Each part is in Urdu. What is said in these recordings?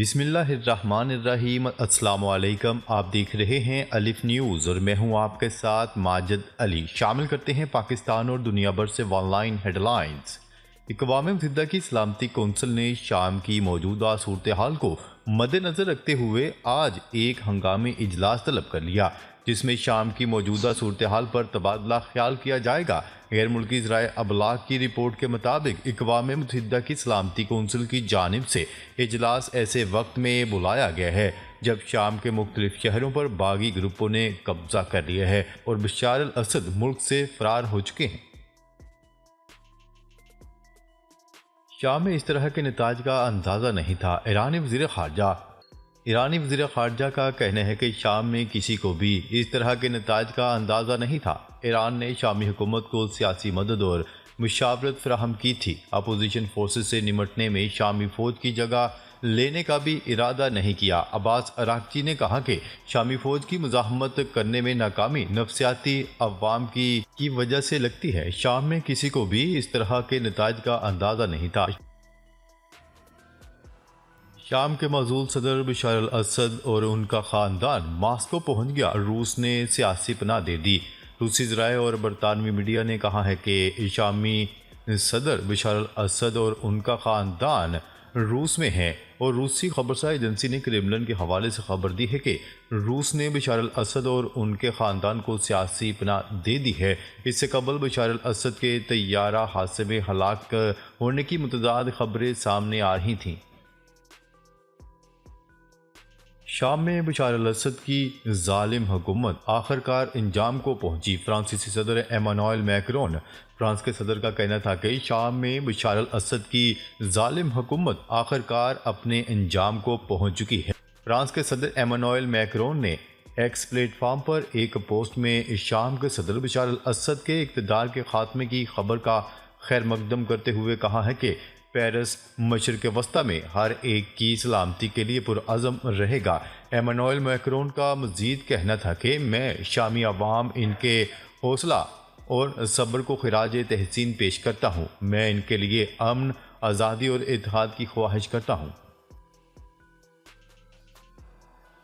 بسم اللہ الرحمن الرحیم۔ السلام علیکم، آپ دیکھ رہے ہیں الف نیوز اور میں ہوں آپ کے ساتھ ماجد علی۔ شامل کرتے ہیں پاکستان اور دنیا بھر سے آن لائن ہیڈ لائنز۔ اقوام متحدہ کی سلامتی کونسل نے شام کی موجودہ صورتحال کو مد نظر رکھتے ہوئے آج ایک ہنگامی اجلاس طلب کر لیا، جس میں شام کی موجودہ صورتحال پر تبادلہ خیال کیا جائے گا۔ غیر ملکی ذرائع ابلاغ کی رپورٹ کے مطابق اقوام متحدہ کی سلامتی کونسل کی جانب سے اجلاس ایسے وقت میں بلایا گیا ہے جب شام کے مختلف شہروں پر باغی گروپوں نے قبضہ کر لیا ہے اور بشار الاسد ملک سے فرار ہو چکے ہیں۔ شام میں اس طرح کے نتائج کا اندازہ نہیں تھا۔ ایرانی وزیر خارجہ کا کہنا ہے کہ شام میں کسی کو بھی اس طرح کے نتائج کا اندازہ نہیں تھا۔ ایران نے شامی حکومت کو سیاسی مدد اور مشاورت فراہم کی تھی۔ اپوزیشن فورسز سے نمٹنے میں شامی فوج کی جگہ لینے کا بھی ارادہ نہیں کیا۔ عباس اراغچی نے کہا کہ شامی فوج کی مزاحمت کرنے میں ناکامی نفسیاتی عوام کی وجہ سے لگتی ہے۔ شام میں کسی کو بھی اس طرح کے نتائج کا اندازہ نہیں تھا۔ شام کے معزول صدر بشار الاسد اور ان کا خاندان ماسکو پہنچ گیا۔ روس نے سیاسی پناہ دے دی۔ روسی ذرائع اور برطانوی میڈیا نے کہا ہے کہ شامی صدر بشار الاسد اور ان کا خاندان روس میں ہیں، اور روسی خبرسا ایجنسی نے کریملن کے حوالے سے خبر دی ہے کہ روس نے بشار الاسد اور ان کے خاندان کو سیاسی پناہ دے دی ہے۔ اس سے قبل بشار الاسد کے طیارہ حادثے میں ہلاک ہونے کی متضاد خبریں سامنے آ رہی تھیں۔ شام میں بشار الاسد کی ظالم حکومت آخرکار انجام کو پہنچی۔ فرانسیسی صدر ایمانوئل میکرون فرانس کے صدر کا کہنا تھا کہ شام میں بشار الاسد کی ظالم حکومت آخرکار اپنے انجام کو پہنچ چکی ہے۔ فرانس کے صدر ایمانوئل میکرون نے ایکس پلیٹ فارم پر ایک پوسٹ میں شام کے صدر بشار الاسد کے اقتدار کے خاتمے کی خبر کا خیر مقدم کرتے ہوئے کہا ہے کہ پیرس مشرق وسطی میں ہر ایک کی سلامتی کے لیے پرعزم رہے گا۔ ایمانوئل میکرون کا مزید کہنا تھا کہ میں شامی عوام ان کے حوصلہ اور صبر کو خراج تحسین پیش کرتا ہوں۔ میں ان کے لیے امن، آزادی اور اتحاد کی خواہش کرتا ہوں۔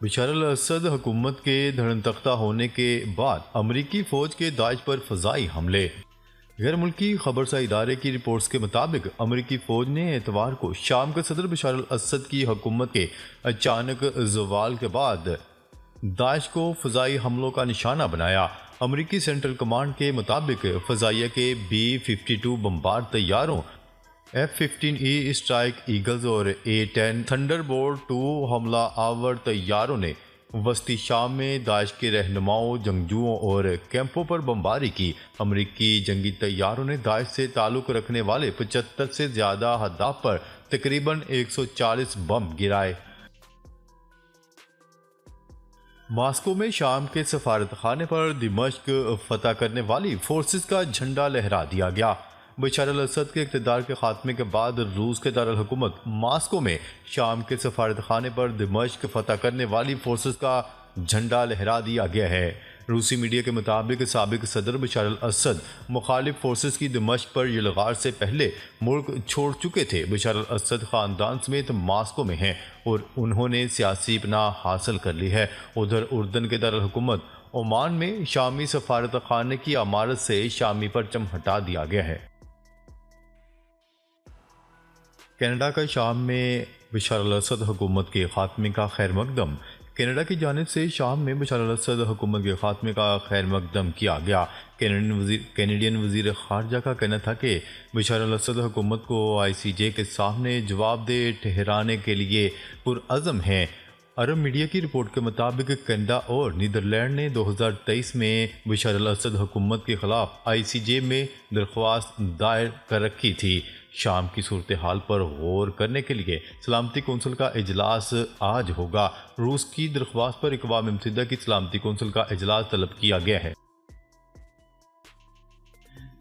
بشار الاسد حکومت کے دھڑن تختہ ہونے کے بعد امریکی فوج کے داعش پر فضائی حملے۔ غیر ملکی خبرسا ادارے کی رپورٹس کے مطابق امریکی فوج نے اتوار کو شام کے صدر بشار الاسد کی حکومت کے اچانک زوال کے بعد داعش کو فضائی حملوں کا نشانہ بنایا۔ امریکی سینٹرل کمانڈ کے مطابق فضائیہ کے B-52 بمبار طیاروں، F-15E اسٹرائک ایگلز اور A-10 تھنڈر بولٹ 2 حملہ آور طیاروں نے وسطی شام میں داعش کے رہنماؤں، جنگجوؤں اور کیمپوں پر بمباری کی۔ امریکی جنگی طیاروں نے داعش سے تعلق رکھنے والے 75 سے زیادہ اہداف پر تقریباً 140 بم گرائے۔ ماسکو میں شام کے سفارت خانے پر دمشق فتح کرنے والی فورسز کا جھنڈا لہرا دیا گیا۔ بشار الاسد کے اقتدار کے خاتمے کے بعد روس کے دارالحکومت ماسکو میں شام کے سفارت خانے پر دمشق فتح کرنے والی فورسز کا جھنڈا لہرا دیا گیا ہے۔ روسی میڈیا کے مطابق سابق صدر بشار الاسد مخالف فورسز کی دمشق پر یلغار سے پہلے ملک چھوڑ چکے تھے۔ بشار الاسد خاندان سمیت ماسکو میں ہیں اور انہوں نے سیاسی پناہ حاصل کر لی ہے۔ ادھر اردن کے دارالحکومت عمان میں شامی سفارت خانے کی عمارت سے شامی پرچم ہٹا دیا گیا ہے۔ کینیڈا کا شام میں بشار الاسد حکومت کے خاتمے کا خیر مقدم۔ کینیڈا کی جانب سے شام میں بشار الاسد حکومت کے خاتمے کا خیر مقدم کیا گیا۔ کینیڈین وزیر خارجہ کا کہنا تھا کہ بشار الاسد حکومت کو ICJ کے سامنے جواب دہ ٹھہرانے کے لیے پرعزم ہے۔ عرب میڈیا کی رپورٹ کے مطابق کینیڈا اور نیدرلینڈ نے 2023 میں بشار الاسد حکومت کے خلاف ICJ میں درخواست دائر کر رکھی تھی۔ شام کی صورتحال پر غور کرنے کے لیے سلامتی کونسل کا اجلاس آج ہوگا۔ روس کی درخواست پر اقوام متحدہ کی سلامتی کونسل کا اجلاس طلب کیا گیا ہے۔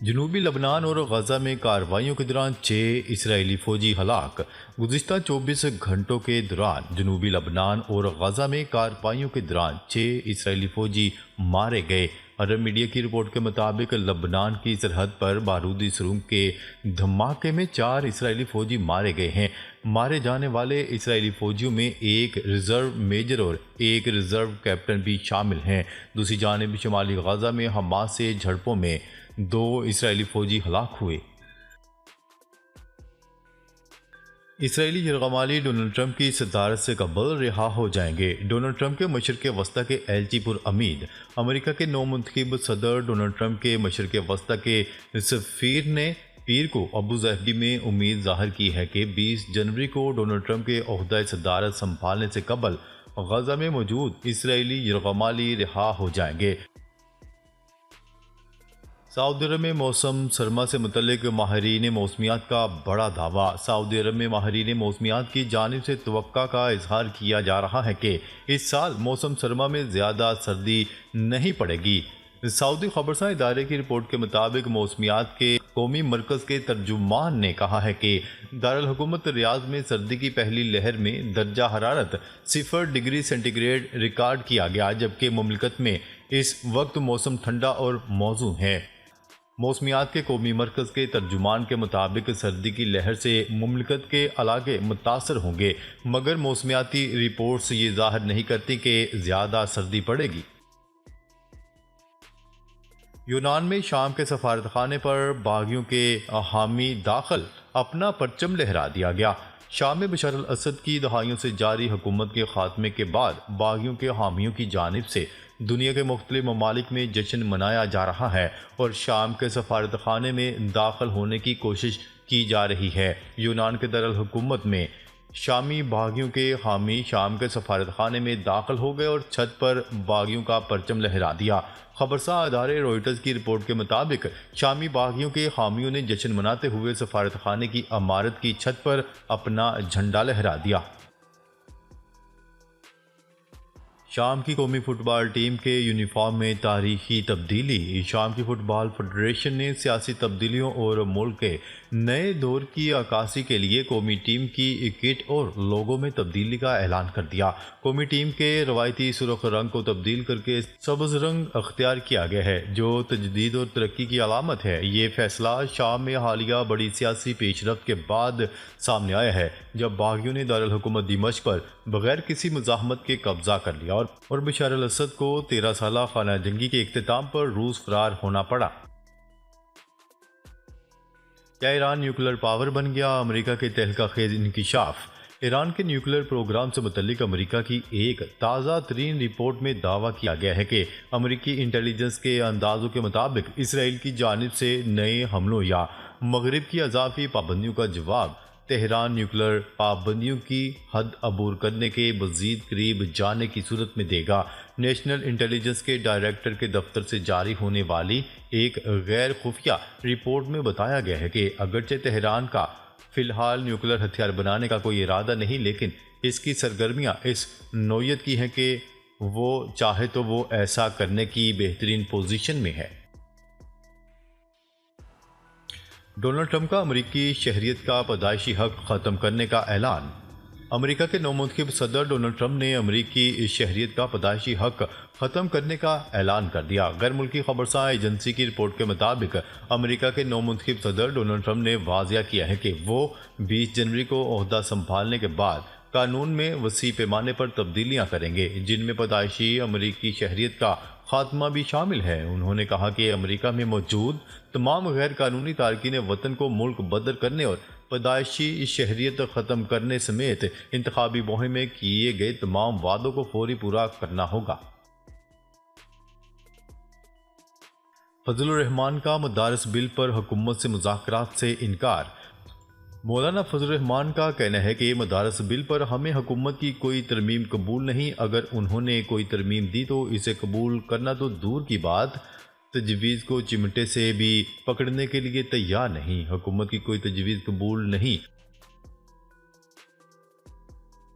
جنوبی لبنان اور غزہ میں کارروائیوں کے دوران 6 اسرائیلی فوجی ہلاک۔ گزشتہ 24 گھنٹوں کے دوران جنوبی لبنان اور غزہ میں کارروائیوں کے دوران 6 اسرائیلی فوجی مارے گئے۔ عرب میڈیا کی رپورٹ کے مطابق لبنان کی سرحد پر بارودی سرنگ کے دھماکے میں 4 اسرائیلی فوجی مارے گئے ہیں۔ مارے جانے والے اسرائیلی فوجیوں میں ایک ریزرو میجر اور ایک ریزرو کیپٹن بھی شامل ہیں۔ دوسری جانب شمالی غزہ میں حماس سے جھڑپوں میں 2 اسرائیلی فوجی ہلاک ہوئے۔ اسرائیلی یرغمالی ڈونلڈ ٹرمپ کی صدارت سے قبل رہا ہو جائیں گے۔ ڈونلڈ ٹرمپ کے مشرق وسطی کے ایلچی پر امید امریکہ کے نو منتخب صدر ڈونلڈ ٹرمپ کے مشرق وسطی کے سفیر نے پیر کو ابوظہبی میں امید ظاہر کی ہے کہ 20 جنوری کو ڈونلڈ ٹرمپ کے عہدہ صدارت سنبھالنے سے قبل غزہ میں موجود اسرائیلی یرغمالی رہا ہو جائیں گے۔ سعودی عرب میں موسم سرما سے متعلق ماہرین موسمیات کا بڑا دعویٰ۔ سعودی عرب میں ماہرین موسمیات کی جانب سے توقع کا اظہار کیا جا رہا ہے کہ اس سال موسم سرما میں زیادہ سردی نہیں پڑے گی۔ سعودی خبرساں ادارے کی رپورٹ کے مطابق موسمیات کے قومی مرکز کے ترجمان نے کہا ہے کہ دارالحکومت ریاض میں سردی کی پہلی لہر میں درجہ حرارت 0 ڈگری سینٹی گریڈ ریکارڈ کیا گیا، جبکہ مملکت میں اس وقت موسم ٹھنڈا اور موزوں ہے۔ موسمیات کے قومی مرکز کے ترجمان کے مطابق سردی کی لہر سے مملکت کے علاقے متاثر ہوں گے، مگر موسمیاتی رپورٹس یہ ظاہر نہیں کرتی کہ زیادہ سردی پڑے گی۔ یونان میں شام کے سفارتخانے پر باغیوں کے حامی داخل اپنا پرچم لہرا دیا گیا۔ شام میں بشار الاسد کی دہائیوں سے جاری حکومت کے خاتمے کے بعد باغیوں کے حامیوں کی جانب سے دنیا کے مختلف ممالک میں جشن منایا جا رہا ہے اور شام کے سفارتخانے میں داخل ہونے کی کوشش کی جا رہی ہے۔ یونان کے دارالحکومت میں شامی باغیوں کے حامی شام کے سفارتخانے میں داخل ہو گئے اور چھت پر باغیوں کا پرچم لہرا دیا۔ خبرساں ادارے روئٹرز کی رپورٹ کے مطابق شامی باغیوں کے حامیوں نے جشن مناتے ہوئے سفارتخانے کی عمارت کی چھت پر اپنا جھنڈا لہرا دیا۔ شام کی قومی فٹ بال ٹیم کے یونیفارم میں تاریخی تبدیلی۔ شام کی فٹ بال فیڈریشن نے سیاسی تبدیلیوں اور ملک کے نئے دور کی عکاسی کے لیے قومی ٹیم کی کٹ اور لوگو میں تبدیلی کا اعلان کر دیا۔ قومی ٹیم کے روایتی سرخ رنگ کو تبدیل کر کے سبز رنگ اختیار کیا گیا ہے، جو تجدید اور ترقی کی علامت ہے۔ یہ فیصلہ شام میں حالیہ بڑی سیاسی پیش رفت کے بعد سامنے آیا ہے، جب باغیوں نے دارالحکومت دمشق پر بغیر کسی مزاحمت کے قبضہ کر لیا اور بشار الاسد کو 13 سالہ خانہ جنگی کے اختتام پر روس فرار ہونا پڑا۔ کیا ایران نیوکلیر پاور بن گیا؟ امریکہ کے تہلکہ خیز انکشاف۔ ایران کے نیوکلیر پروگرام سے متعلق امریکہ کی ایک تازہ ترین رپورٹ میں دعویٰ کیا گیا ہے کہ امریکی انٹیلیجنس کے اندازوں کے مطابق اسرائیل کی جانب سے نئے حملوں یا مغرب کی اضافی پابندیوں کا جواب تہران نیوکلیر پابندیوں کی حد عبور کرنے کے مزید قریب جانے کی صورت میں دے گا۔ نیشنل انٹیلیجنس کے ڈائریکٹر کے دفتر سے جاری ہونے والی ایک غیر خفیہ رپورٹ میں بتایا گیا ہے کہ اگرچہ تہران کا فی الحال نیوکلیر ہتھیار بنانے کا کوئی ارادہ نہیں، لیکن اس کی سرگرمیاں اس نوعیت کی ہیں کہ وہ چاہے تو وہ ایسا کرنے کی بہترین پوزیشن میں ہے۔ ڈونلڈ ٹرمپ کا امریکی شہریت کا پیدائشی حق ختم کرنے کا اعلان۔ امریکہ کے نومنتخب صدر ڈونلڈ ٹرمپ نے امریکی شہریت کا پیدائشی حق ختم کرنے کا اعلان کر دیا۔ غیر ملکی خبرساں ایجنسی کی رپورٹ کے مطابق امریکہ کے نومنتخب صدر ڈونلڈ ٹرمپ نے واضح کیا ہے کہ وہ 20 جنوری کو عہدہ سنبھالنے کے بعد قانون میں وسیع پیمانے پر تبدیلیاں کریں گے، جن میں پیدائشی امریکی شہریت کا خاتمہ بھی شامل ہے۔ انہوں نے کہا کہ امریکہ میں موجود تمام غیر قانونی تارکین وطن کو ملک بدر کرنے اور پیدائشی شہریت ختم کرنے سمیت انتخابی مہم میں کیے گئے تمام وعدوں کو فوری پورا کرنا ہوگا۔ فضل الرحمان کا مدارس بل پر حکومت سے مذاکرات سے انکار۔ مولانا فضل الرحمان کا کہنا ہے کہ مدارس بل پر ہمیں حکومت کی کوئی ترمیم قبول نہیں، اگر انہوں نے کوئی ترمیم دی تو اسے قبول کرنا تو دور کی بات، تجویز کو چمٹے سے بھی پکڑنے کے لیے تیار نہیں۔ حکومت کی کوئی تجویز قبول نہیں۔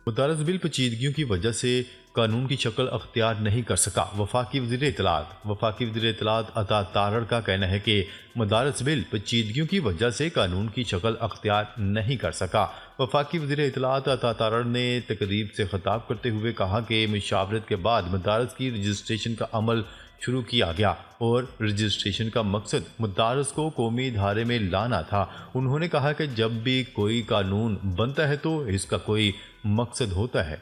مدارس بل پیچیدگیوں کی وجہ سے قانون کی شکل اختیار نہیں کر سکا۔ وفاقی وزیر اطلاعات عطا تارڑ کا کہنا ہے کہ مدارس بل پیچیدگیوں کی وجہ سے قانون کی شکل اختیار نہیں کر سکا۔ وفاقی وزیر اطلاعات عطا تارڑ نے تقریب سے خطاب کرتے ہوئے کہا کہ مشاورت کے بعد مدارس کی رجسٹریشن کا عمل شروع کیا گیا اور رجسٹریشن کا مقصد مدارس کو قومی دھارے میں لانا تھا۔ انہوں نے کہا کہ جب بھی کوئی قانون بنتا ہے تو اس کا کوئی مقصد ہوتا ہے۔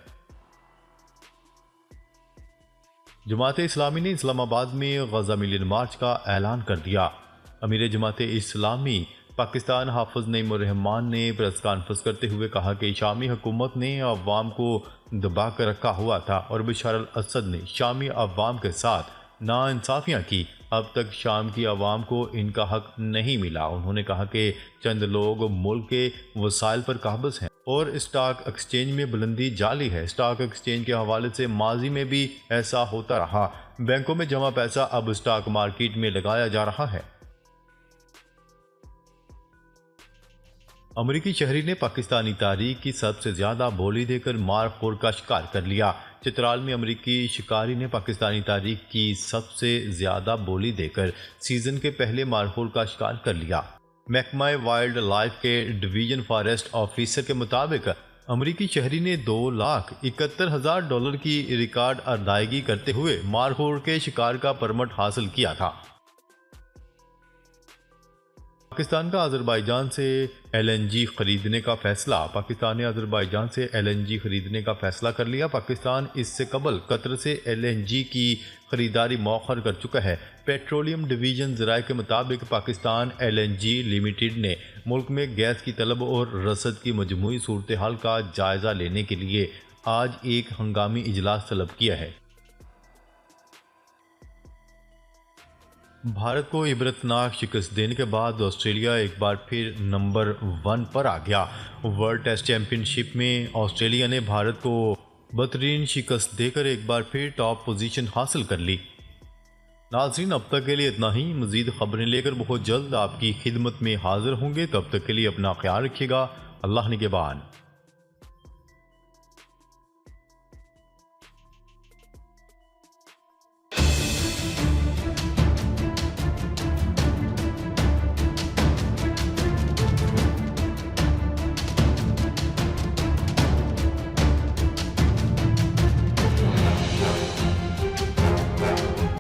جماعت اسلامی نے اسلام آباد میں غزہ ملین مارچ کا اعلان کر دیا۔ امیر جماعت اسلامی پاکستان حافظ نعیم الرحمان نے پریس کانفرنس کرتے ہوئے کہا کہ شامی حکومت نے عوام کو دبا کر رکھا ہوا تھا اور بشار الاسد نے شامی عوام کے ساتھ ناانصافیاں کی۔ اب تک شام کی عوام کو ان کا حق نہیں ملا۔ انہوں نے کہا کہ چند لوگ ملک کے وسائل پر قابض ہیں اور اسٹاک ایکسچینج میں بلندی جعلی ہے۔ اسٹاک ایکسچینج کے حوالے سے ماضی میں بھی ایسا ہوتا رہا۔ بینکوں میں جمع پیسہ اب اسٹاک مارکیٹ میں لگایا جا رہا ہے۔ امریکی شہری نے پاکستانی تاریخ کی سب سے زیادہ بولی دے کر مار خور کا شکار کر لیا۔ چترال میں امریکی شکاری نے پاکستانی تاریخ کی سب سے زیادہ بولی دے کر سیزن کے پہلے مارخور کا شکار کر لیا۔ محکمہ وائلڈ لائف کے ڈویژن فارسٹ آفیسر کے مطابق امریکی شہری نے $2,71,000 کی ریکارڈ ادائیگی کرتے ہوئے مارخور کے شکار کا پرمٹ حاصل کیا تھا۔ پاکستان کا آذربائیجان سے ایل این جی خریدنے کا فیصلہ۔ پاکستان نے آذربائیجان سے ایل این جی خریدنے کا فیصلہ کر لیا۔ پاکستان اس سے قبل قطر سے ایل این جی کی خریداری مؤخر کر چکا ہے۔ پیٹرولیم ڈویژن ذرائع کے مطابق Pakistan L N G limited نے ملک میں گیس کی طلب اور رسد کی مجموعی صورتحال کا جائزہ لینے کے لیے آج ایک ہنگامی اجلاس طلب کیا ہے۔ بھارت کو عبرتناک شکست دینے کے بعد آسٹریلیا ایک بار پھر نمبر 1 پر آ گیا۔ ورلڈ ٹیسٹ چیمپئن شپ میں آسٹریلیا نے بھارت کو بدترین شکست دے کر ایک بار پھر ٹاپ پوزیشن حاصل کر لی۔ ناظرین، اب تک کے لیے اتنا ہی۔ مزید خبریں لے کر بہت جلد آپ کی خدمت میں حاضر ہوں گے۔ تب تک کے لیے اپنا خیال رکھیے گا۔ اللہ نگہبان۔